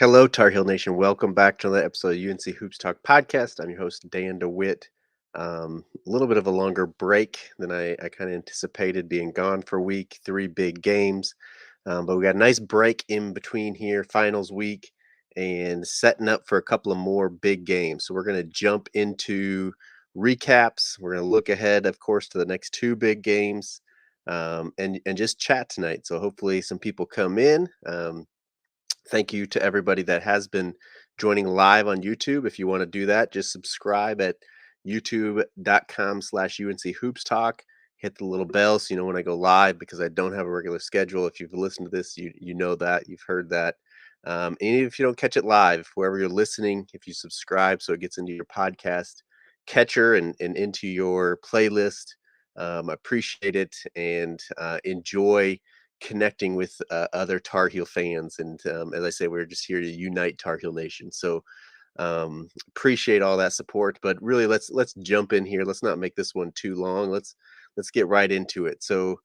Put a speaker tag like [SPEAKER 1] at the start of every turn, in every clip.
[SPEAKER 1] Hello, Tar Heel Nation. Welcome back to another episode of UNC Hoops Talk podcast. I'm your host, Dan DeWitt. A little bit of a longer break than I kind of anticipated, being gone for a week, three big games. But we got a nice break in between here, finals week, and setting up for a couple of more big games. So we're going to jump into recaps. We're going to look ahead, of course, to the next two big games and just chat tonight. So hopefully some people come in. Thank you to everybody that has been joining live on YouTube. If you want to do that, just subscribe at youtube.com/UNC Hoops Talk. Hit the little bell so you know when I go live because I don't have a regular schedule. If you've listened to this, you know that, you've heard that. And even if you don't catch it live, wherever you're listening, if you subscribe so it gets into your podcast catcher and into your playlist, appreciate it and enjoy connecting with other Tar Heel fans. And as I say, we're just here to unite Tar Heel Nation. So appreciate all that support. But really, let's jump in here. Let's not make this one too long. Let's get right into it. So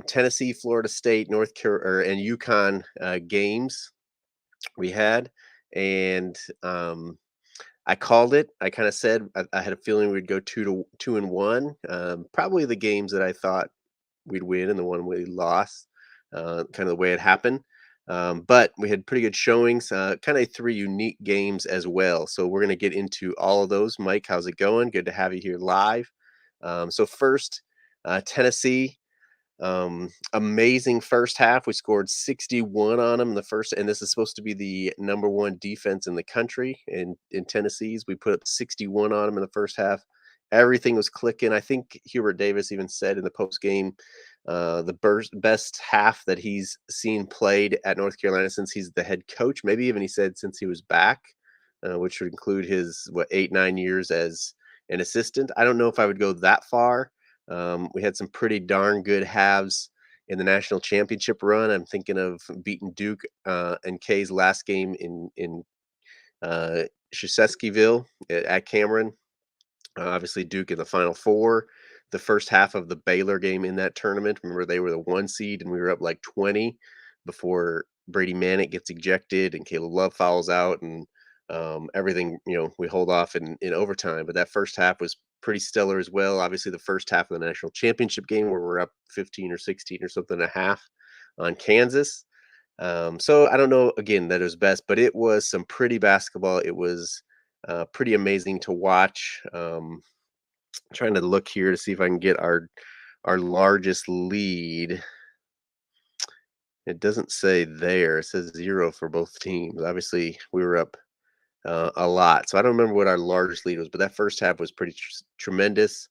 [SPEAKER 1] Tennessee, Florida State, North Carolina, and UConn games we had, and I called it. I kind of said I had a feeling we'd go 2-1. Probably the games that I thought we'd win and the one we lost, kind of the way it happened. But we had pretty good showings, kind of three unique games as well. So we're going to get into all of those. Mike, how's it going? Good to have you here live. So first, Tennessee. Amazing first half. We scored 61 on them in the first, and this is supposed to be the number one defense in the country in Tennessee's. We put up 61 on them in the first half. Everything was clicking. I think Hubert Davis even said in the post game, best half that he's seen played at North Carolina since he's the head coach. Maybe even he said since he was back, which would include his 8-9 years as an assistant. I don't know if I would go that far. We had some pretty darn good halves in the national championship run. I'm thinking of beating Duke and K's last game in uh, at Cameron. Obviously, Duke in the Final Four. The first half of the Baylor game in that tournament. Remember, they were the one seed, and we were up like 20 before Brady Manek gets ejected and Caleb Love fouls out, and everything. We hold off in overtime. But that first half was pretty stellar as well. Obviously, the first half of the national championship game where we're up 15 or 16 or something and a half on Kansas. So I don't know again that it was best, but it was some pretty basketball. It was pretty amazing to watch. Trying to look here to see if I can get our largest lead. It doesn't say there. It says 0 for both teams. Obviously, we were up a lot, so I don't remember what our largest lead was. But that first half was pretty tremendous.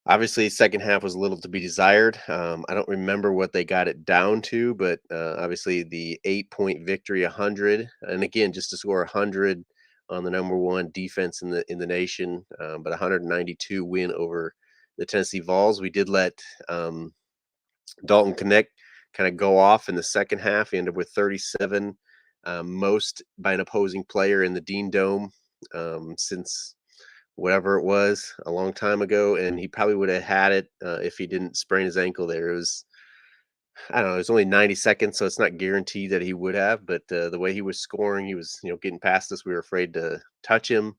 [SPEAKER 1] Obviously, second half was a little to be desired. I don't remember what they got it down to, but obviously the 8-point victory, 100, and again, just to score 100 on the number one defense in the nation, but 192 win over the Tennessee Vols. We did let Dalton Connect kind of go off in the second half. He ended up with 37, most by an opposing player in the Dean Dome since whatever it was a long time ago, and he probably would have had it if he didn't sprain his ankle there. It was, I don't know, it was only 90 seconds, so it's not guaranteed that he would have, but the way he was scoring, he was, getting past us. We were afraid to touch him.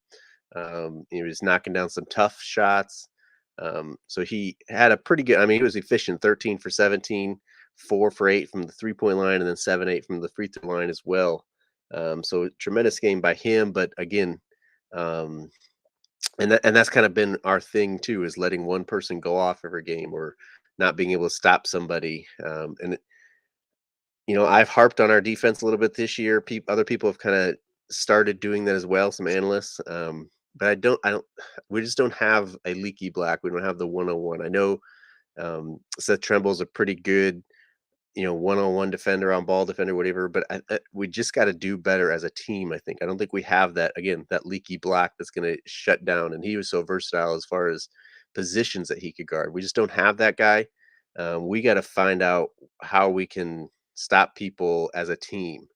[SPEAKER 1] He was knocking down some tough shots. So he had a pretty good, I mean, he was efficient, 13 for 17, 4 for 8 from the 3-point line, and then 7-8 from the free throw line as well. So tremendous game by him, but again, um, and that's kind of been our thing too, is letting one person go off every game or not being able to stop somebody. I've harped on our defense a little bit this year. Other people have kind of started doing that as well, some analysts. But I don't, we just don't have a leaky black. We don't have the 101. I know Seth Tremble's a pretty good, one-on-one defender, on ball defender, whatever. But we just got to do better as a team. I think. I don't think we have that, again, that leaky black that's going to shut down. And he was so versatile as far as positions that he could guard. We just don't have that guy. We got to find out how we can stop people as a team.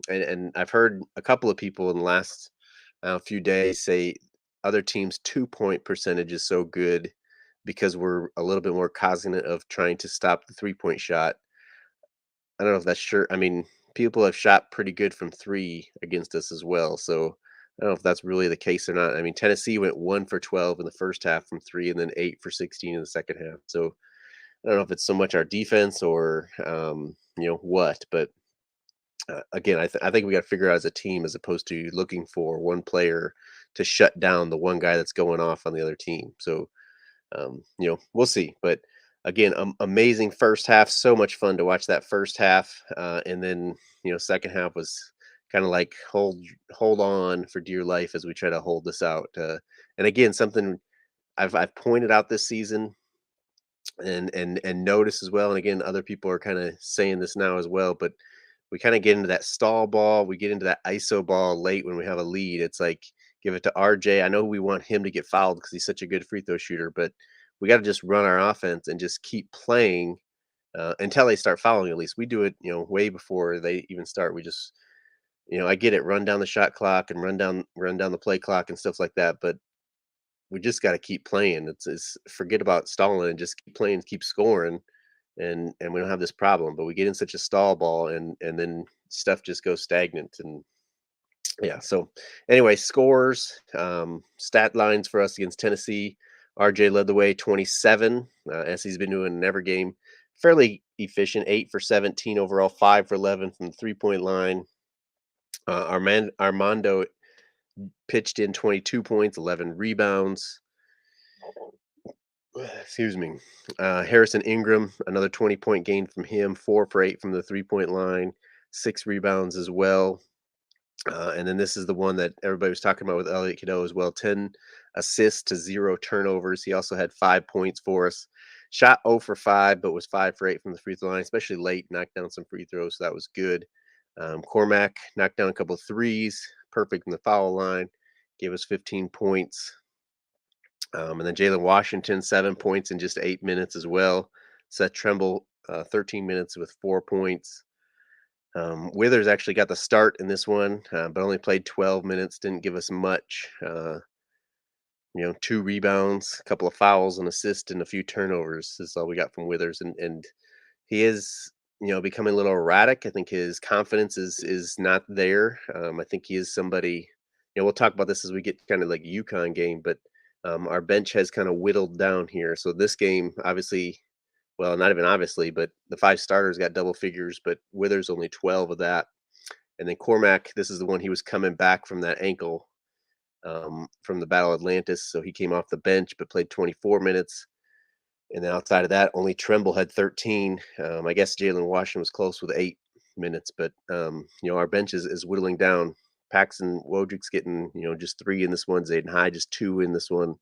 [SPEAKER 1] And I've heard a couple of people in the last few days say other teams' 2-point percentage is so good because we're a little bit more cognizant of trying to stop the 3-point shot. I don't know if that's sure. I mean, people have shot pretty good from 3 against us as well, so I don't know if that's really the case or not. I mean, Tennessee went 1 for 12 in the first half from 3 and then 8 for 16 in the second half, so I don't know if it's so much our defense or, what, but, again, I think we gotta figure out as a team as opposed to looking for one player to shut down the one guy that's going off on the other team, so we'll see. But again, amazing first half. So much fun to watch that first half, and then second half was kind of like hold on for dear life as we try to hold this out. And again, something I've pointed out this season and noticed as well. And again, other people are kind of saying this now as well. But we kind of get into that stall ball. We get into that ISO ball late when we have a lead. It's like give it to RJ. I know we want him to get fouled because he's such a good free throw shooter, but we got to just run our offense and just keep playing until they start fouling. At least we do it, way before they even start. We just, I get it, run down the shot clock and run down the play clock and stuff like that. But we just got to keep playing. It's forget about stalling and just keep playing, keep scoring, and we don't have this problem. But we get in such a stall ball, and then stuff just goes stagnant. And yeah. So anyway, scores, stat lines for us against Tennessee. RJ led the way 27, as he's been doing in every game. Fairly efficient, 8 for 17 overall, 5 for 11 from the 3-point line. Armando pitched in 22 points, 11 rebounds. Excuse me. Harrison Ingram, another 20-point gain from him, 4 for 8 from the 3-point line, 6 rebounds as well. And then this is the one that everybody was talking about with Elliot Cadeau as well. 10 assists to 0 turnovers. He also had 5 points for us. Shot 0 for 5, but was 5 for 8 from the free throw line, especially late. Knocked down some free throws, so that was good. Cormac knocked down a couple of threes, perfect in the foul line. Gave us 15 points. And then Jalen Washington, 7 points in just 8 minutes as well. Seth Tremble, 13 minutes with 4 points. Withers actually got the start in this one, but only played 12 minutes, didn't give us much. 2 rebounds, a couple of fouls, an assist, and a few turnovers is all we got from Withers. And he is, becoming a little erratic. I think his confidence is not there. I think he is somebody, we'll talk about this as we get kind of like a UConn game, but our bench has kind of whittled down here. So this game, obviously, well, not even obviously, but the 5 starters got double figures, but Withers only 12 of that. And then Cormac, this is the one he was coming back from that ankle from the Battle of Atlantis. So he came off the bench but played 24 minutes. And then outside of that, only Tremble had 13. I guess Jalen Washington was close with 8 minutes, but our bench is whittling down. Paxton Wodrick's getting just 3 in this one. Zayden High just 2 in this one.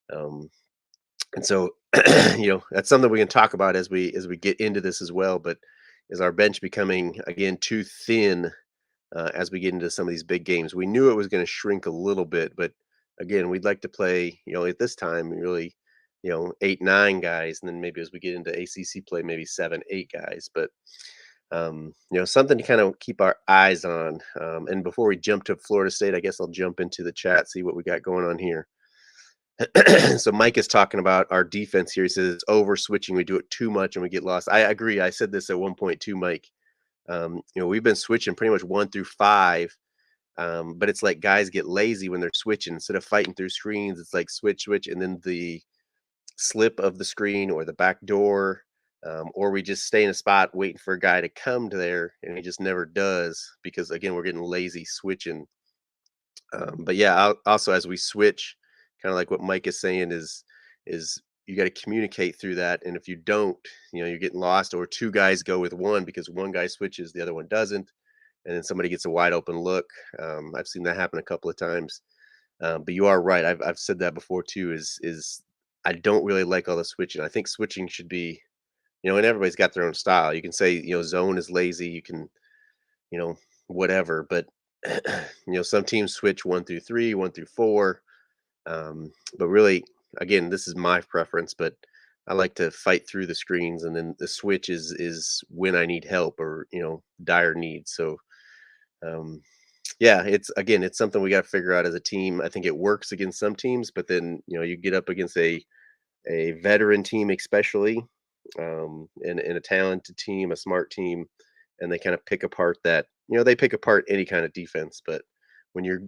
[SPEAKER 1] And so, that's something we can talk about as we get into this as well. But is our bench becoming again too thin as we get into some of these big games? We knew it was going to shrink a little bit, but again, we'd like to play, at this time, really, 8, 9 guys, and then maybe as we get into ACC play, maybe 7, 8 guys. But something to kind of keep our eyes on. And before we jump to Florida State, I guess I'll jump into the chat, see what we got going on here. So Mike is talking about our defense here. He says it's over switching. We do it too much and we get lost. I agree. I said this at one point too, Mike. We've been switching pretty much 1 through 5, but it's like guys get lazy when they're switching. Instead of fighting through screens, it's like switch, and then the slip of the screen or the back door, or we just stay in a spot waiting for a guy to come to there, and he just never does because again we're getting lazy switching. But yeah, also as we switch, kind of like what Mike is saying is you got to communicate through that, and if you don't, you're getting lost. Or 2 guys go with one because one guy switches, the other one doesn't, and then somebody gets a wide open look. I've seen that happen a couple of times. But you are right. I've said that before too. Is I don't really like all the switching. I think switching should be, and everybody's got their own style. You can say, zone is lazy. You can, whatever. But some teams switch 1 through 3, 1 through 4. But really, again, this is my preference, but I like to fight through the screens, and then the switch is when I need help or dire needs. So yeah, it's something we got to figure out as a team. I think it works against some teams, but then you get up against a veteran team, especially, and a talented team, a smart team. and they kind of pick apart that, they pick apart any kind of defense, but when you're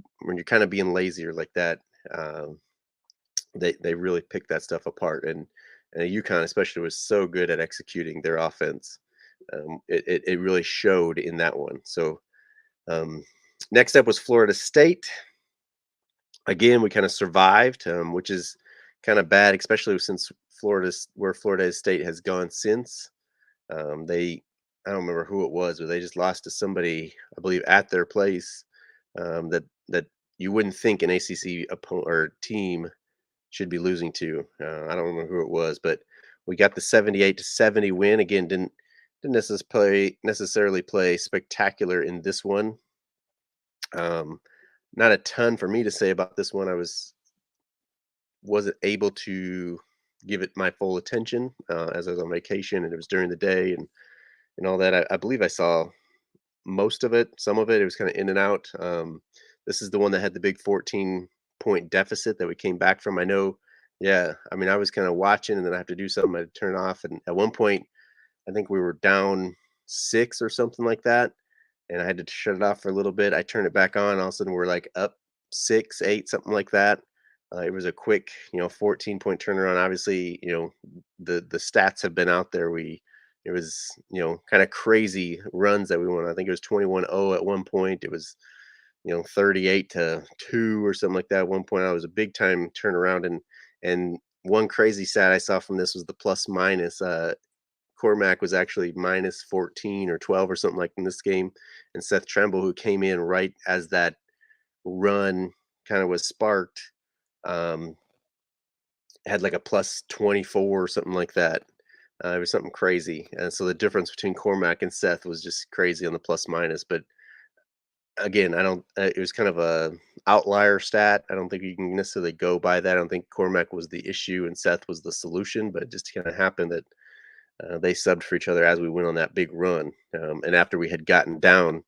[SPEAKER 1] kind of being lazier like that, um, they really pick that stuff apart. And UConn especially was so good at executing their offense. It really showed in that one. So um, next up was Florida State. Again, we kind of survived, which is kind of bad, especially since where Florida State has gone since. They I don't remember who it was, but they just lost to somebody, I believe, at their place, that you wouldn't think an ACC opponent or team should be losing to. I don't remember who it was, but we got the 78-70 win. Again, didn't necessarily play spectacular in this one. Um, Not a ton for me to say about this one. I wasn't able to give it my full attention as I was on vacation, and it was during the day and all that. I believe I saw most of it. Some of it was kind of in and out. This is the one that had the big 14-point deficit that we came back from. I know. Yeah, I mean, I was kind of watching, and then I have to do something. I had to turn off, and at one point, I think we were down 6 or something like that, and I had to shut it off for a little bit. I turned it back on. All of a sudden, we're like up 6, 8, something like that. It was a quick, 14-point turnaround. Obviously, the stats have been out there. It was, kind of crazy runs that we won. I think it was 21-0 at one point. It was, 38-2 or something like that at one point. I was a big time turnaround, and one crazy stat I saw from this was the plus minus. Cormac was actually minus 14 or 12 or something like in this game. And Seth Tremble, who came in right as that run kind of was sparked, um, had like a plus 24 or something like that. It was something crazy. And so the difference between Cormac and Seth was just crazy on the plus minus. But again, I don't, it was kind of a outlier stat. I don't think you can necessarily go by that. I don't think Cormac was the issue and Seth was the solution, but it just kind of happened that they subbed for each other as we went on that big run, and after we had gotten down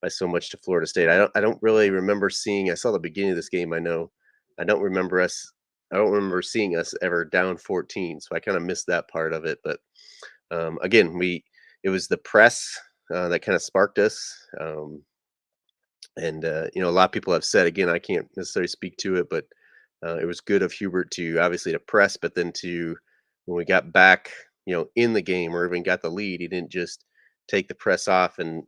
[SPEAKER 1] by so much to Florida State. I don't really remember seeing. I saw the beginning of this game. I know. I don't remember us. I don't remember seeing us ever down 14. So I kind of missed that part of it. But again, it was the press that kind of sparked us. And a lot of people have said, again, I can't necessarily speak to it, but it was good of Hubert to obviously to press, but then to when we got back, in the game or even got the lead, he didn't just take the press off and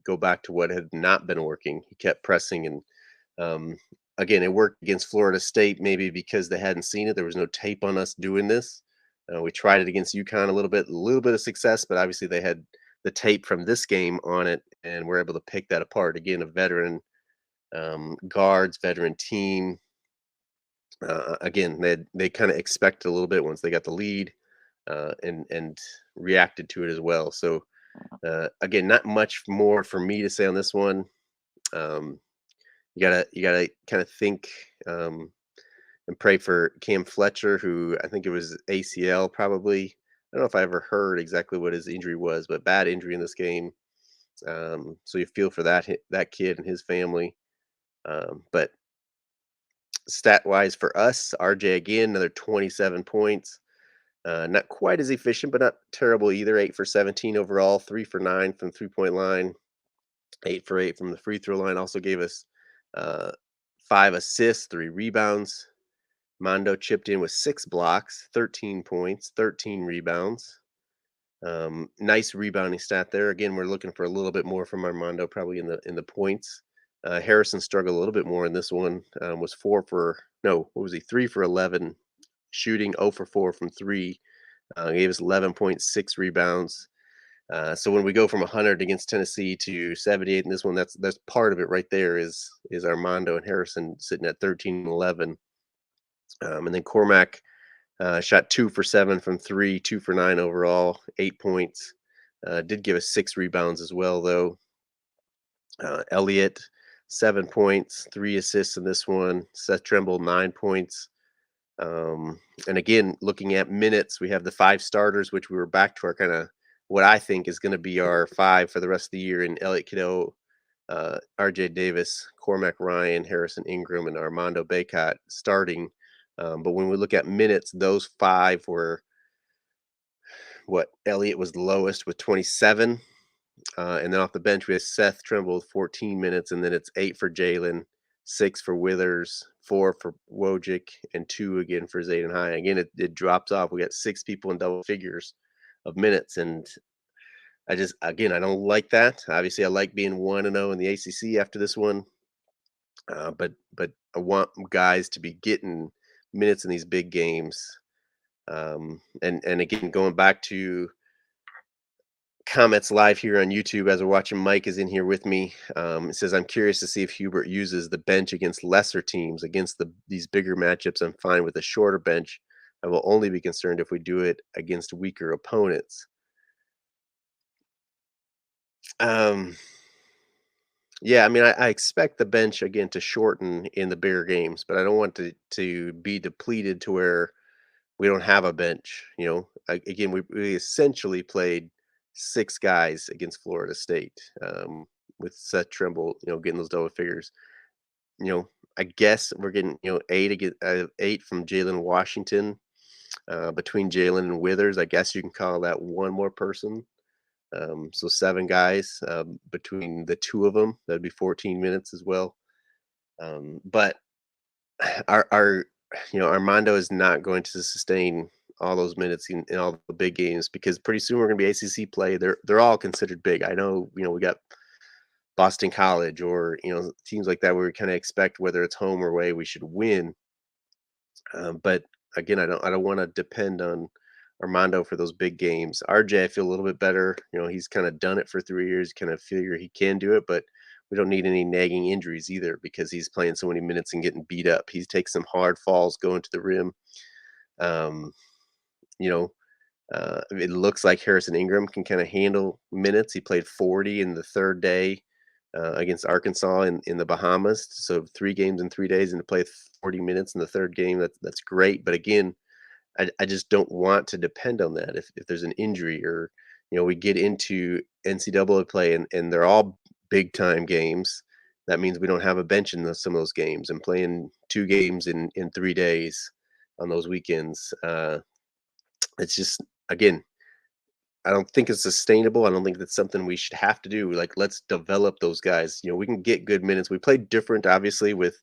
[SPEAKER 1] go back to what had not been working. He kept pressing, and um, again, it worked against Florida State maybe because they hadn't seen it. There was no tape on us doing this. We tried it against UConn a little bit of success, but obviously they had the tape from this game on it, and we're able to pick that apart. Again, a veteran guards, veteran team. Again, they kind of expected a little bit once they got the lead, and reacted to it as well. So again, not much more for me to say on this one. Um, you gotta kind of think and pray for Cam Fletcher, who I think it was ACL probably. I don't know if I ever heard exactly what his injury was, but bad injury in this game. So you feel for that kid and his family. But stat wise for us, RJ again, another 27 points. Not quite as efficient, but not terrible either. 8 for 17 overall, 3 for 9 from 3-point line, 8 for 8 from the free throw line. Also gave us uh, 5 assists, 3 rebounds. Mondo chipped in with 6 blocks, 13 points, 13 rebounds. Nice rebounding stat there. Again, we're looking for a little bit more from Armando, probably in the points. Harrison struggled a little bit more in this one. Was 3 for 11 shooting, 0 for 4 from 3. Gave us 11.6 rebounds. So when we go from 100 against Tennessee to 78 in this one, that's part of it right there. Is Armando and Harrison sitting at 13 and 11, and then Cormac shot 2 for 7 from 3, 2 for 9 overall, 8 points. Did give us 6 rebounds as well, though. Elliott, 7 points, 3 assists in this one. Seth Tremble, 9 points. And again, looking at minutes, we have the 5 starters, which we were back to our kind of what I think is going to be our 5 for the rest of the year in Elliott Cadeau, RJ Davis, Cormac Ryan, Harrison Ingram, and Armando Baycott starting. But when we look at minutes, those 5 were what Elliott was the lowest with 27. And then off the bench, we have Seth Trimble with 14 minutes, and then it's 8 for Jalen, 6 for Withers, 4 for Wojcik, and 2 again for Zayden High. Again, it drops off. We got 6 people in double figures of minutes, and again, I don't like that. Obviously, I like being 1-0 in the ACC after this one, but I want guys to be getting minutes in these big games. And again, going back to comments live here on YouTube as we're watching. Mike is in here with me. It says, I'm curious to see if Hubert uses the bench against lesser teams. Against these bigger matchups, I'm fine with a shorter bench. I will only be concerned if we do it against weaker opponents. Um, yeah, I mean, I expect the bench again to shorten in the bigger games, but I don't want to be depleted to where we don't have a bench. Again, we essentially played 6 guys against Florida State, with Seth Trimble, getting those double figures. I guess we're getting 8 from Jalen Washington, between Jalen and Withers. I guess you can call that one more person. So 7 guys, between the 2 of them. That'd be 14 minutes as well. But our Armando is not going to sustain all those minutes in all the big games, because pretty soon we're going to be ACC play. They're all considered big. I know, we got Boston College, or teams like that where we kind of expect, whether it's home or away, we should win. But again, I don't want to depend on Armando for those big games. RJ, I feel a little bit better. He's kind of done it for 3 years. Kind of figure he can do it, but we don't need any nagging injuries either, because he's playing so many minutes and getting beat up. He's taking some hard falls going to the rim. Um, you know, it looks like Harrison Ingram can kind of handle minutes. He played 40 in the third day, against Arkansas in the Bahamas. So 3 games in 3 days, and to play 40 minutes in the third game, that's great. But again, I just don't want to depend on that. If there's an injury, or we get into NCAA play, and they're all big time games, that means we don't have a bench in some of those games, and playing 2 games in 3 days on those weekends. It's just, again, I don't think it's sustainable. I don't think that's something we should have to do. Like, let's develop those guys. We can get good minutes. We played different, obviously, with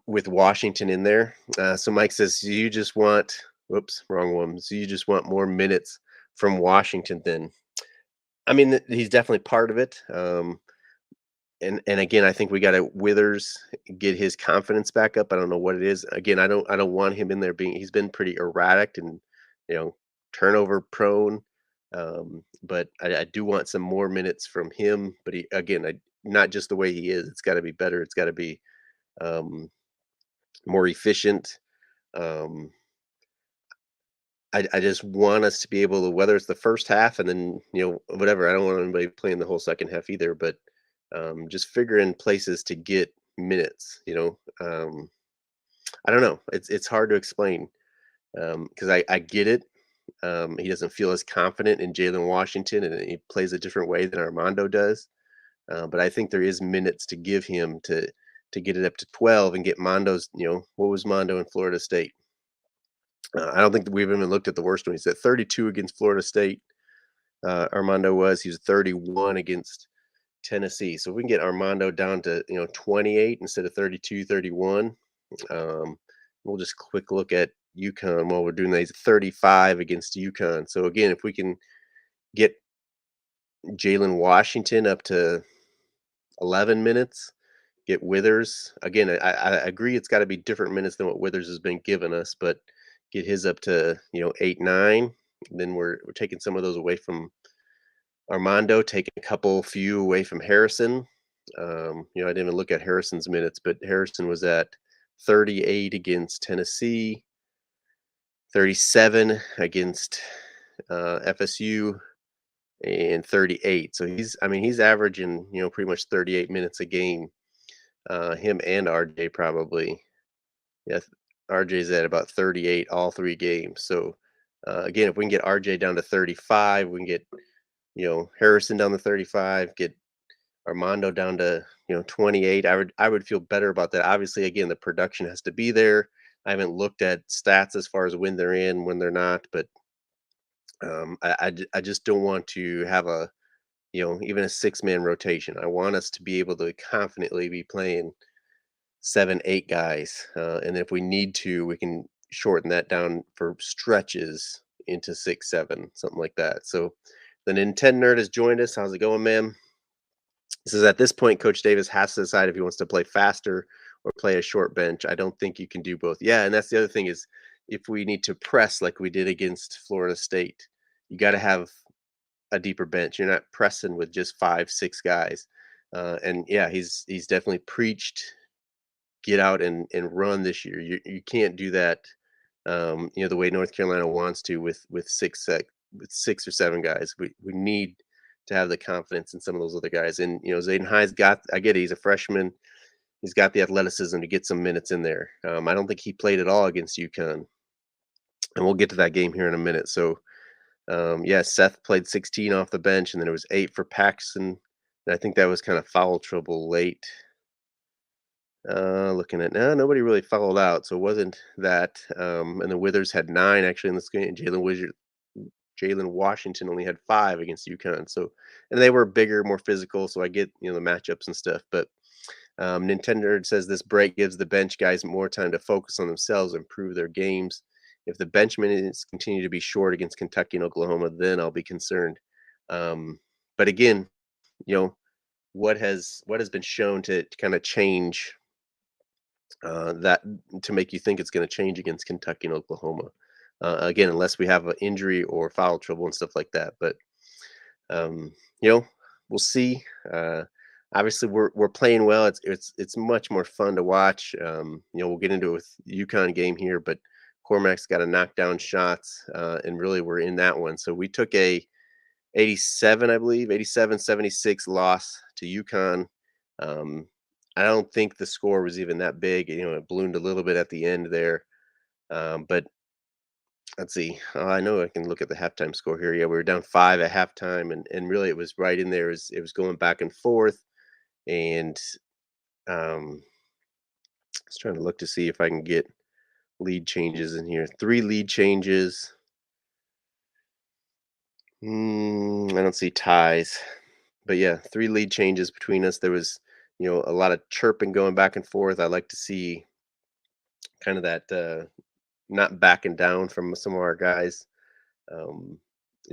[SPEAKER 1] with Washington in there. So Mike says, "So you just want, whoops, wrong one. So you just want more minutes from Washington then?" I mean, he's definitely part of it. And again, I think we got to Withers get his confidence back up. I don't know what it is. Again, I don't want him in there he's been pretty erratic and you know turnover prone. But I do want some more minutes from him. But not just the way he is. It's got to be better. It's got to be, um, more efficient. Um, I just want us to be able to, whether it's the first half and then whatever. I don't want anybody playing the whole second half either, but just figuring places to get minutes. I don't know. It's hard to explain, because I get it. He doesn't feel as confident in Jalen Washington, and he plays a different way than Armando does. But I think there is minutes to give him to get it up to 12 and get Mondo's. What was Mondo in Florida State? I don't think that we've even looked at the worst one. He's at 32 against Florida State. Armando he was 31 against Tennessee. So if we can get Armando down to 28 instead of 32, 31. We'll just quick look at UConn while we're doing these. 35 against UConn. So again, if we can get Jalen Washington up to 11 minutes, get Withers again. I agree it's got to be different minutes than what Withers has been giving us, but get his up to 8, 9. Then we're taking some of those away from Armando, taking a few away from Harrison. I didn't even look at Harrison's minutes, but Harrison was at 38 against Tennessee, 37 against FSU, and 38. So he's averaging pretty much 38 minutes a game. Him and RJ probably. Yeah, RJ's at about 38 all 3 games. So again, if we can get RJ down to 35, we can get Harrison down to 35, get Armando down to 28. I would feel better about that. Obviously, again, the production has to be there. I haven't looked at stats as far as when they're in, when they're not, but I just don't want to have a, even a six-man rotation. I want us to be able to confidently be playing 7, 8 guys, and if we need to, we can shorten that down for stretches into 6, 7, something like that. So the Nintendo nerd has joined us. How's it going, man? He says at this point, Coach Davis has to decide if he wants to play faster or play a short bench. I don't think you can do both. Yeah, and that's the other thing is if we need to press like we did against Florida State, you got to have a deeper bench. You're not pressing with just 5, 6 guys. And yeah, he's definitely preached get out and run this year. You can't do that, the way North Carolina wants to with 6 or 7 guys. We need to have the confidence in some of those other guys. And Zayden High's got. I get it. He's a freshman. He's got the athleticism to get some minutes in there. I don't think he played at all against UConn, and we'll get to that game here in a minute. So yeah, Seth played 16 off the bench, and then it was 8 for Paxson. And I think that was kind of foul trouble late. Looking at now, nobody really fouled out, so it wasn't that. And the Withers had 9 actually in this game. Jalen Washington only had 5 against UConn. So, and they were bigger, more physical. So I get the matchups and stuff. But Nintendo says this break gives the bench guys more time to focus on themselves, improve their games. If the bench minutes continue to be short against Kentucky and Oklahoma, then I'll be concerned. But again, you know what has been shown to kind of change that to make you think it's going to change against Kentucky and Oklahoma. Again, unless we have an injury or foul trouble and stuff like that. But um, you know, we'll see. Obviously, we're playing well. It's much more fun to watch. We'll get into it with UConn game here, but Cormac's got to knock down shots, and really we're in that one. So we took a 87, I believe, 87-76 loss to UConn. Um, I don't think the score was even that big. It ballooned a little bit at the end there. But let's see. I know I can look at the halftime score here. Yeah, we were down 5 at halftime, and really it was right in there. It was going back and forth, and I was trying to look to see if I can get lead changes in here. 3 lead changes. I don't see ties. But yeah, 3 lead changes between us. There was, a lot of chirping going back and forth. I like to see kind of that not backing down from some of our guys. Um,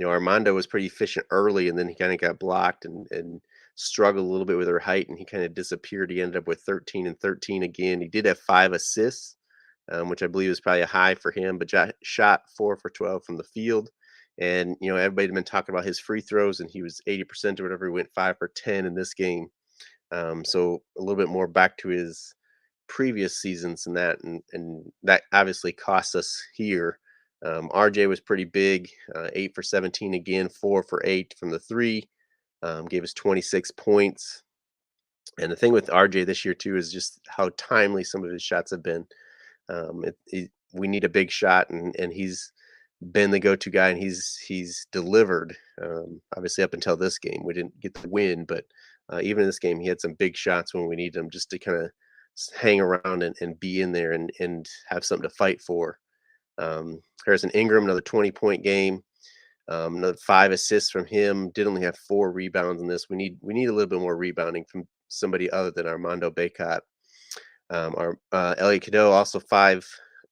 [SPEAKER 1] Armando was pretty efficient early, and then he kind of got blocked and struggled a little bit with her height, and he kind of disappeared. He ended up with 13 and 13 again. He did have 5 assists, which I believe is probably a high for him, but shot 4 for 12 from the field. And everybody had been talking about his free throws, and he was 80% or whatever. He went 5 for 10 in this game. So a little bit more back to his previous seasons and that, and that obviously cost us here. RJ was pretty big, 8 for 17 again, 4 for 8 from the three, gave us 26 points. And the thing with RJ this year too is just how timely some of his shots have been. We need a big shot, and he's been the go-to guy, and he's delivered. Obviously, up until this game, we didn't get the win, but even in this game, he had some big shots when we needed him, just to kind of hang around and be in there and have something to fight for. Harrison Ingram, another 20-point game, another 5 assists from him. Did only have 4 rebounds in this. We need a little bit more rebounding from somebody other than Armando Baycott. Our Elliot Cadeau also 5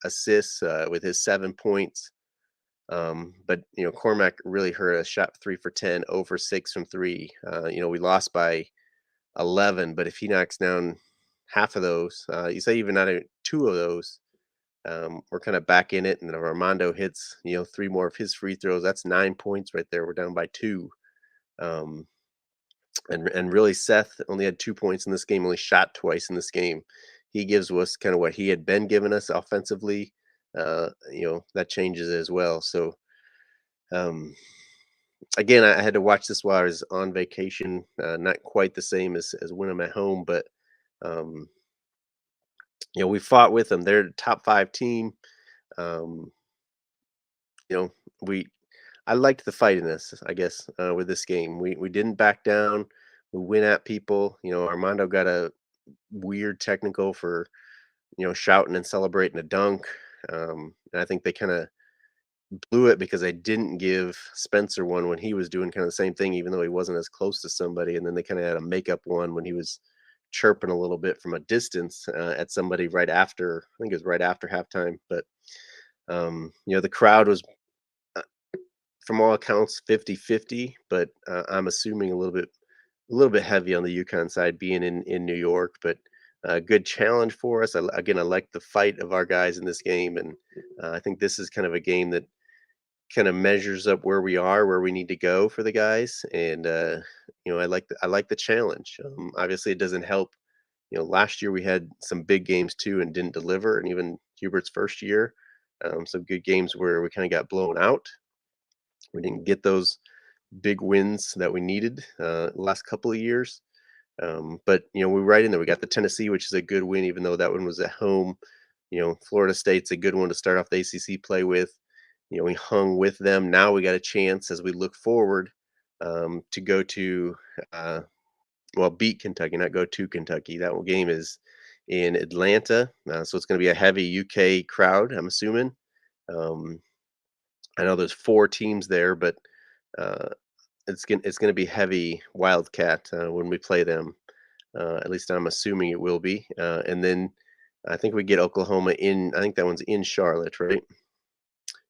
[SPEAKER 1] assists with his 7 points. But Cormac really hurt us. Shot 3 for 10, 0 for 6 from 3. We lost by 11, but if he knocks down half of those, you say even out of 2 of those, we're kind of back in it. And if Armando hits 3 more of his free throws, that's 9 points right there. We're down by 2. Um, and really, Seth only had 2 points in this game. Only shot twice in this game. He gives us kind of what he had been giving us offensively. That changes as well. So um, again, I had to watch this while I was on vacation. Not quite the same as when I'm at home, but um, we fought with them. They're a top 5 team. Um, you know, we I liked the fightiness, I guess, with this game. We didn't back down. We went at people. Armando got a weird technical for shouting and celebrating a dunk. And I think they kind of blew it because I didn't give Spencer one when he was doing kind of the same thing, even though he wasn't as close to somebody. And then they kind of had a makeup one when he was chirping a little bit from a distance at somebody right after, I think it was right after halftime. But, the crowd was, uh, from all accounts, 50-50, but I'm assuming a little bit heavy on the UConn side being in New York, but a good challenge for us. Again, I like the fight of our guys in this game, and I think this is kind of a game that kind of measures up where we are, where we need to go for the guys. And I like the challenge. Obviously, it doesn't help. Last year we had some big games too and didn't deliver, and even Hubert's first year, some good games where we kind of got blown out. We didn't get those big wins that we needed last couple of years. But we're right in there. We got the Tennessee, which is a good win, even though that one was at home. Florida State's a good one to start off the ACC play with. We hung with them. Now we got a chance as we look forward to go to, beat Kentucky, not go to Kentucky. That game is in Atlanta, so it's going to be a heavy UK crowd, I'm assuming. Um, I know there's 4 teams there, but uh, it's gonna be heavy Wildcat when we play them. At least I'm assuming it will be. And then I think we get Oklahoma in. I think that one's in Charlotte, right?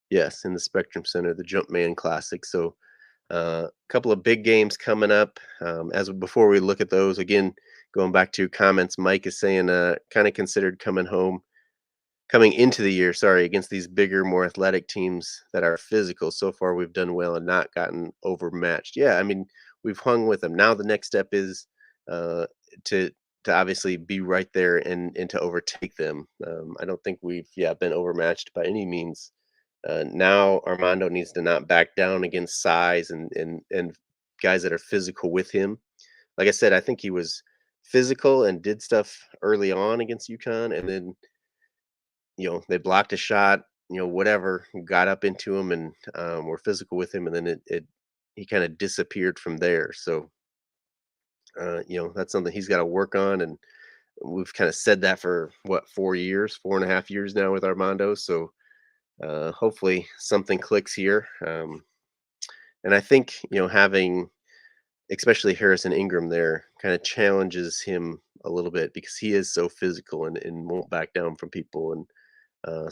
[SPEAKER 1] Yes, in the Spectrum Center, the Jumpman Classic. So a couple of big games coming up. Before we look at those again, going back to comments, Mike is saying kind of considered coming into the year, sorry, against these bigger, more athletic teams that are physical. So far, we've done well and not gotten overmatched. Yeah, I mean, we've hung with them. Now the next step is uh, to obviously be right there and to overtake them. I don't think we've been overmatched by any means. Now Armando needs to not back down against size and guys that are physical with him. Like I said, I think he was physical and did stuff early on against UConn, and then they blocked a shot, whatever, got up into him and were physical with him, and then he kind of disappeared from there. So that's something he's got to work on, and we've kind of said that for what 4 years, 4.5 years now with Armando. So hopefully something clicks here, and I think having especially Harrison Ingram there kind of challenges him a little bit because he is so physical and won't back down from people and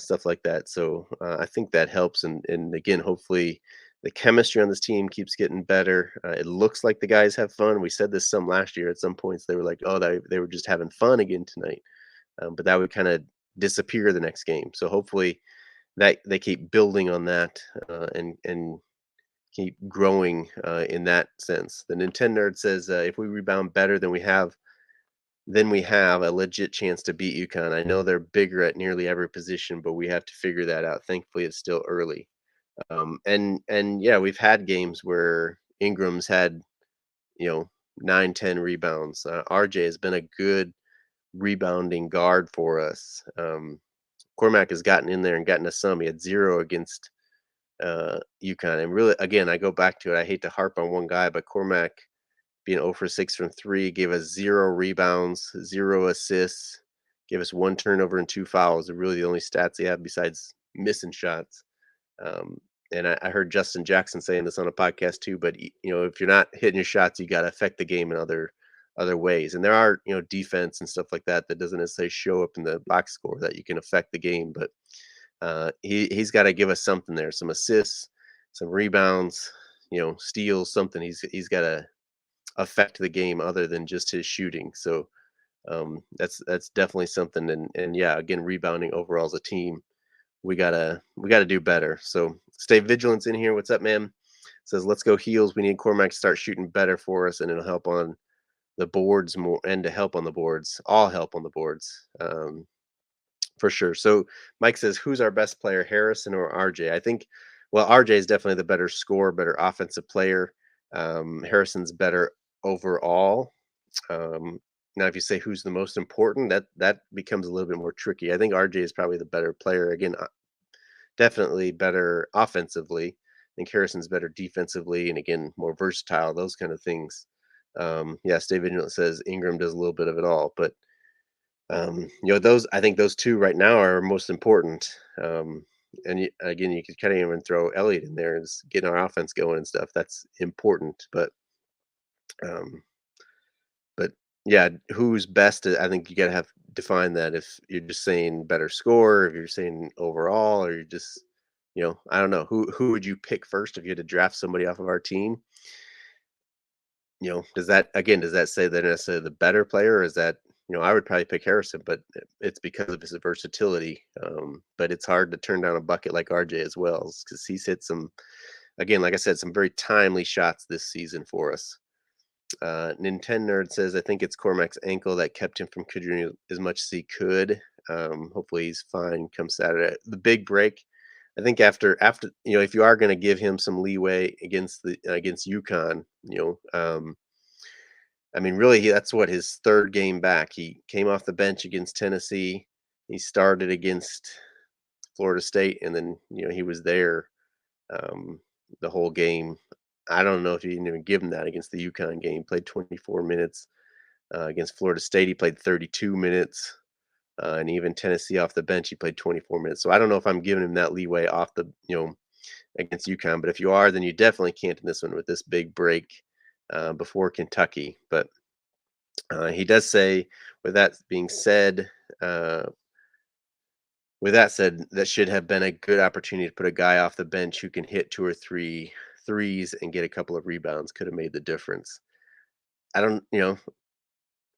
[SPEAKER 1] stuff like that. So I think that helps. And again, hopefully the chemistry on this team keeps getting better. It looks like the guys have fun. We said this some last year. At some points, they were like, "Oh, they were just having fun again tonight," but that would kind of disappear the next game. So hopefully that they keep building on that and keep growing in that sense. The Nintendo nerd says if we rebound better than we have a legit chance to beat UConn. I know they're bigger at nearly every position, but we have to figure that out. Thankfully, it's still early. And yeah, we've had games where Ingram's had, you know, 9, 10 rebounds. RJ has been a good rebounding guard for us. Cormac has gotten in there and gotten us some. He had 0 against UConn. And really, again, I go back to it. I hate to harp on one guy, but Cormac being 0 for 6 from 3, gave us 0 rebounds, 0 assists, gave us 1 turnover and 2 fouls. Are really the only stats he had besides missing shots. Um, and I heard Justin Jackson saying this on a podcast too. But if you're not hitting your shots, you got to affect the game in other ways. And there are defense and stuff like that that doesn't necessarily show up in the box score that you can affect the game. But he's got to give us something there, some assists, some rebounds, steals, something. He's got to affect the game other than just his shooting. So that's definitely something. And yeah, again, rebounding overall as a team, we gotta do better. So stay vigilant in here. What's up, man? Says let's go heels. We need Cormac to start shooting better for us, and it'll help on the boards more, and to help on the boards, all help on the boards. For sure. So Mike says, who's our best player, Harrison or RJ? I think, well, RJ is definitely the better scorer, better offensive player. Harrison's better overall. Now, if you say who's the most important, that becomes a little bit more tricky. I think RJ is probably the better player. Again, definitely better offensively. I think Harrison's better defensively, and again, more versatile. Those kind of things. Yeah, Stay Vigilant says Ingram does a little bit of it all, but those I think those two right now are most important. And again, you could kind of even throw Elliott in there and get our offense going and stuff. That's important. Um, but yeah, who's best? I think you got to have define that. If you're just saying better score, if you're saying overall, or you're just, I don't know who would you pick first if you had to draft somebody off of our team. Does that say they're necessarily the better player, or is that, I would probably pick Harrison, but it's because of his versatility. But it's hard to turn down a bucket like RJ as well, because he's hit some, again, like I said, some very timely shots this season for us. Nintendo Nerd says, I think it's Cormac's ankle that kept him from contributing as much as he could. Hopefully he's fine come Saturday. The big break, I think after if you are going to give him some leeway against UConn, I mean, really, that's what his third game back. He came off the bench against Tennessee. He started against Florida State, and then he was there um, the whole game. I don't know if you didn't even give him that against the UConn game. Played 24 minutes against Florida State. He played 32 minutes, and even Tennessee off the bench, he played 24 minutes. So I don't know if I'm giving him that leeway off the against UConn. But if you are, then you definitely can't in this one with this big break before Kentucky. But he does say, with that being said, uh, that should have been a good opportunity to put a guy off the bench who can hit two or three threes and get a couple of rebounds. Could have made the difference. I don't, you know,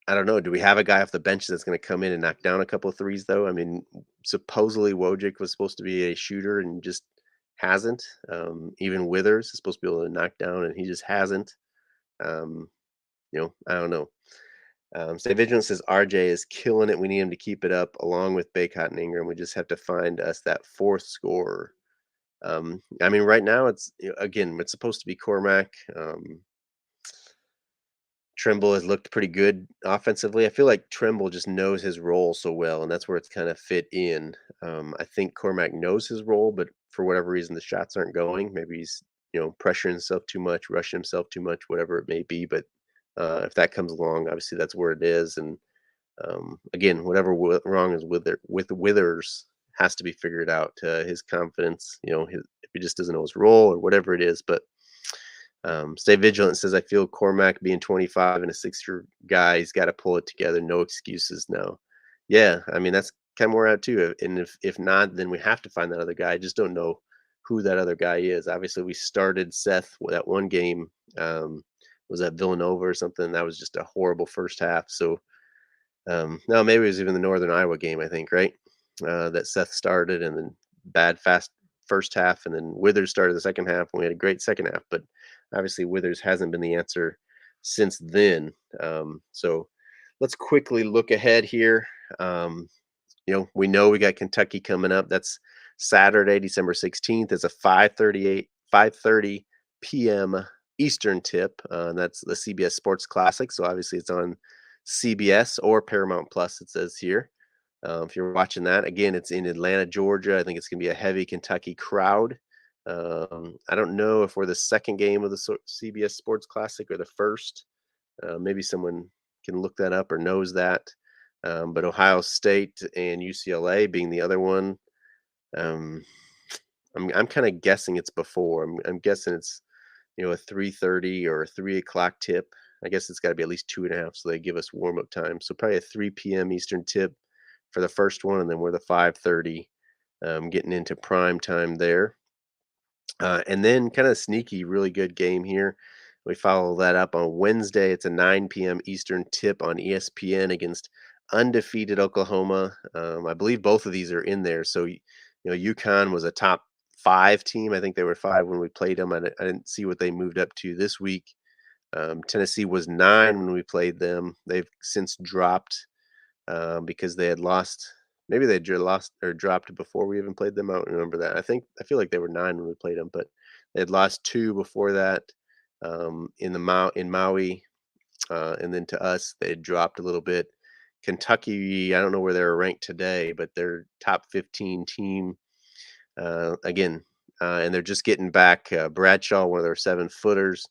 [SPEAKER 1] I don't know. Do we have a guy off the bench that's going to come in and knock down a couple of threes, though? I mean, supposedly Wojcik was supposed to be a shooter and just hasn't. Even Withers is supposed to be able to knock down, and he just hasn't. Um, I don't know. Stay Vigilant says RJ is killing it. We need him to keep it up along with Baycott and Ingram. We just have to find us that fourth scorer. I mean, right now again, it's supposed to be Cormac. Trimble has looked pretty good offensively. I feel like Trimble just knows his role so well, and that's where it's kind of fit in. I think Cormac knows his role, but for whatever reason, the shots aren't going. Maybe he's pressuring himself too much, rushing himself too much, whatever it may be. But if that comes along, obviously that's where it is. And again, whatever wrong is with Withers has to be figured out. His confidence, if he just doesn't know his role or whatever it is. But Stay Vigilant says, I feel Cormac being 25 and a 6-year guy, he's got to pull it together. No excuses now. Yeah, I mean, that's kind of where we're at too. And if not, then we have to find that other guy. I just don't know who that other guy is. Obviously, we started Seth that one game. Was that Villanova or something? That was just a horrible first half. So, no, maybe it was even the Northern Iowa game, I think, right? That Seth started and then bad, fast first half. And then Withers started the second half, and we had a great second half. But obviously, Withers hasn't been the answer since then. So let's quickly look ahead here. We know we got Kentucky coming up. That's Saturday, December 16th. It's a 5:30 p.m. Eastern tip. That's the CBS Sports Classic. So obviously, it's on CBS or Paramount Plus. It says here. If you're watching that, again, it's in Atlanta, Georgia. I think it's going to be a heavy Kentucky crowd. I don't know if we're the second game of the CBS Sports Classic or the first. Maybe someone can look that up or knows that. But Ohio State and UCLA being the other one, um, I'm kind of guessing it's before. I'm guessing it's a 3:30 or a 3 o'clock tip. I guess it's got to be at least 2.5, so they give us warm up time. So probably a 3 p.m. Eastern tip for the first one, and then we're the 5:30, getting into prime time there. And then kind of sneaky, really good game here. We follow that up on Wednesday. It's a 9 p.m. Eastern tip on ESPN against undefeated Oklahoma. I believe both of these are in there. So, UConn was a top 5 team. I think they were 5 when we played them. I didn't see what they moved up to this week. Tennessee was 9 when we played them. They've since dropped because they had lost. Maybe they lost or dropped before we even played them. I don't remember that. I feel like they were 9 when we played them, but they had lost 2 before that in Maui, and then to us they had dropped a little bit. Kentucky, I don't know where they're ranked today, but they're top 15 team again, and they're just getting back Bradshaw, one of their 7-footers.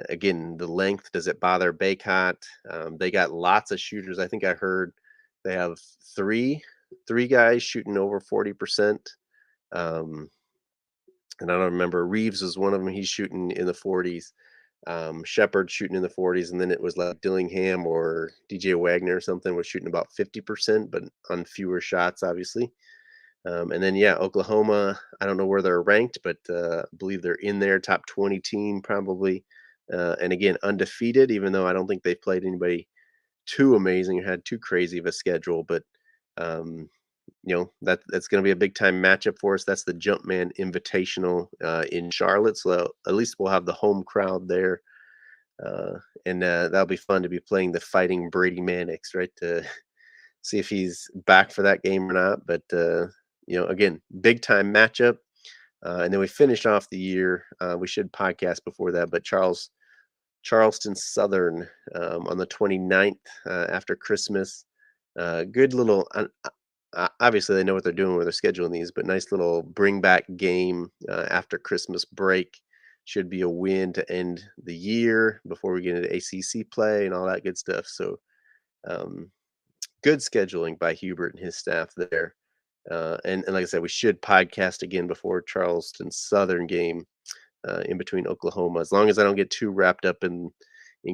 [SPEAKER 1] Again, the length, does it bother Baycott? They got lots of shooters. I think I heard they have three guys shooting over 40%. Um, and I don't remember. Reeves was one of them. He's shooting in the 40s. Shepard shooting in the 40s, and then it was like Dillingham or DJ Wagner or something was shooting about 50%, but on fewer shots, obviously. And then yeah, Oklahoma. I don't know where they're ranked, but I believe they're in there, top 20 team probably. And again, undefeated, even though I don't think they've played anybody too amazing or had too crazy of a schedule. But um, that's going to be a big time matchup for us. That's the Jumpman Invitational in Charlotte, so at least we'll have the home crowd there, uh, and that'll be fun to be playing the Fighting Brady Mannix, right? To see if he's back for that game or not. But again, big time matchup, and then we finish off the year. We should podcast before that, but Charleston Southern on the 29th after Christmas. Good little. Obviously, they know what they're doing when they're scheduling these, but nice little bring back game after Christmas break. Should be a win to end the year before we get into ACC play and all that good stuff. So, um, good scheduling by Hubert and his staff there. And like I said, we should podcast again before Charleston Southern game in between Oklahoma. As long as I don't get too wrapped up in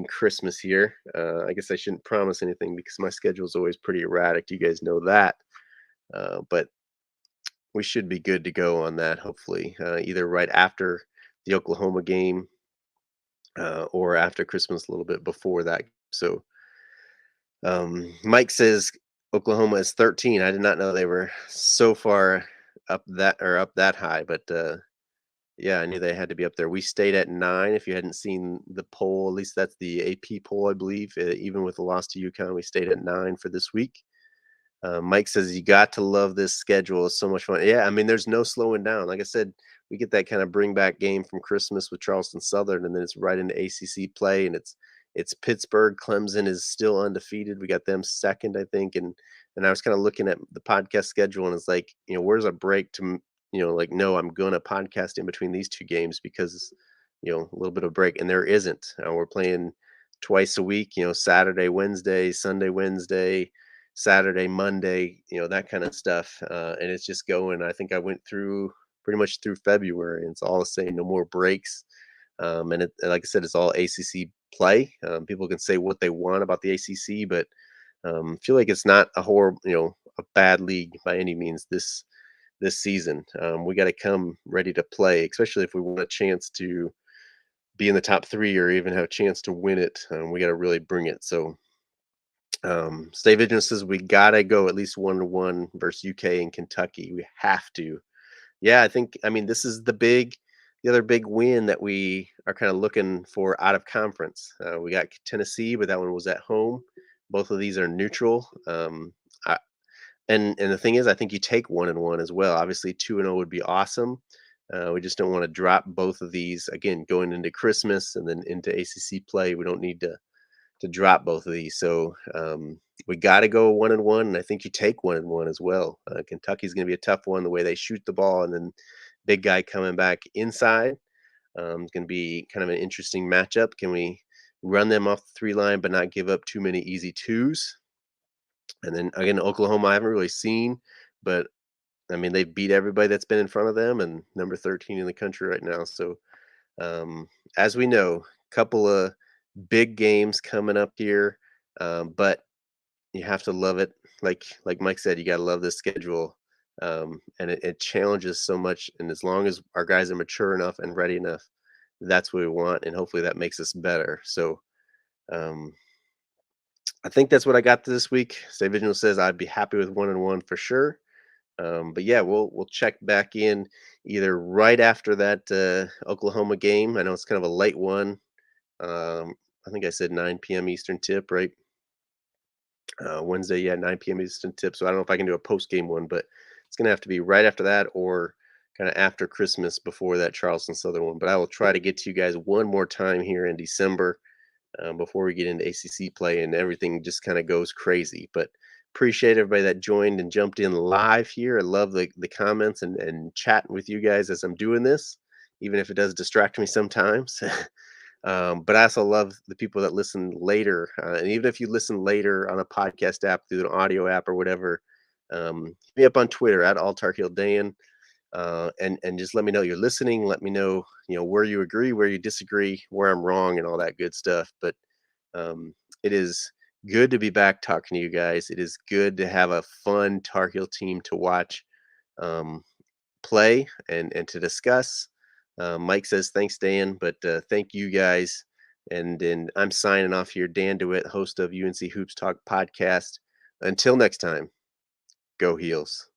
[SPEAKER 1] Christmas here, I guess I shouldn't promise anything because my schedule is always pretty erratic. You guys know that, but we should be good to go on that. Hopefully, either right after the Oklahoma game or after Christmas, a little bit before that. So, Mike says Oklahoma is 13. I did not know they were so far up that high, but yeah, I knew they had to be up there. We stayed at 9. If you hadn't seen the poll, at least that's the AP poll, I believe. Even with the loss to UConn, we stayed at 9 for this week. Mike says you got to love this schedule. It's so much fun. Yeah, I mean, there's no slowing down. Like I said, we get that kind of bring back game from Christmas with Charleston Southern, and then it's right into ACC play, and it's Pittsburgh. Clemson is still undefeated. We got them second, I think, and I was kind of looking at the podcast schedule, and it's like, where's a break to, like, no, I'm gonna podcast in between these two games because, a little bit of break, and there isn't. We're playing twice a week. Saturday, Wednesday, Sunday, Wednesday. Saturday, Monday, that kind of stuff. And it's just going. I think I went through pretty much through February, and it's all the same. No more breaks. And like I said, it's all ACC play. People can say what they want about the ACC, but feel like it's not a horrible, a bad league by any means this season. We got to come ready to play, especially if we want a chance to be in the top 3 or even have a chance to win it. We got to really bring it. So Stay Vigilant says we gotta go at least 1-1 versus UK and Kentucky. We have to. Yeah, I mean, this is the other big win that we are kind of looking for out of conference. We got Tennessee, but that one was at home. Both of these are neutral. I, and the thing is, I think you take 1-1 as well. Obviously, 2-0 would be awesome. We just don't want to drop both of these again going into Christmas and then into ACC play. We don't need to drop both of these. So we got to go 1-1, and I think you take 1-1 as well. Kentucky's going to be a tough one, the way they shoot the ball, and then big guy coming back inside. It's going to be kind of an interesting matchup. Can we run them off the 3 line, but not give up too many easy twos? And then again, Oklahoma, I haven't really seen, but I mean, they beat everybody that's been in front of them, and number 13 in the country right now. So as we know, couple of big games coming up here, but you have to love it. Like Mike said, you got to love this schedule, and it challenges so much. And as long as our guys are mature enough and ready enough, that's what we want, and hopefully that makes us better. So um, I think that's what I got this week. Stay Vigilant says I'd be happy with 1-1 for sure. But yeah, we'll check back in either right after that Oklahoma game. I know it's kind of a late one. I think I said 9 p.m. Eastern tip, right? Wednesday, yeah, 9 p.m. Eastern tip. So I don't know if I can do a post game one, but it's gonna have to be right after that or kind of after Christmas before that Charleston Southern one. But I will try to get to you guys one more time here in December before we get into ACC play and everything just kind of goes crazy. But appreciate everybody that joined and jumped in live here. I love the comments and chatting with you guys as I'm doing this, even if it does distract me sometimes. But I also love the people that listen later. And even if you listen later on a podcast app, through an audio app or whatever, hit me up on Twitter at AllTarHeelDan. and just let me know you're listening. Let me know, where you agree, where you disagree, where I'm wrong, and all that good stuff. But it is good to be back talking to you guys. It is good to have a fun Tar Heel team to watch um, play and to discuss. Mike says thanks, Dan, but thank you guys. And then I'm signing off here, Dan DeWitt, host of UNC Hoops Talk podcast. Until next time, go Heels.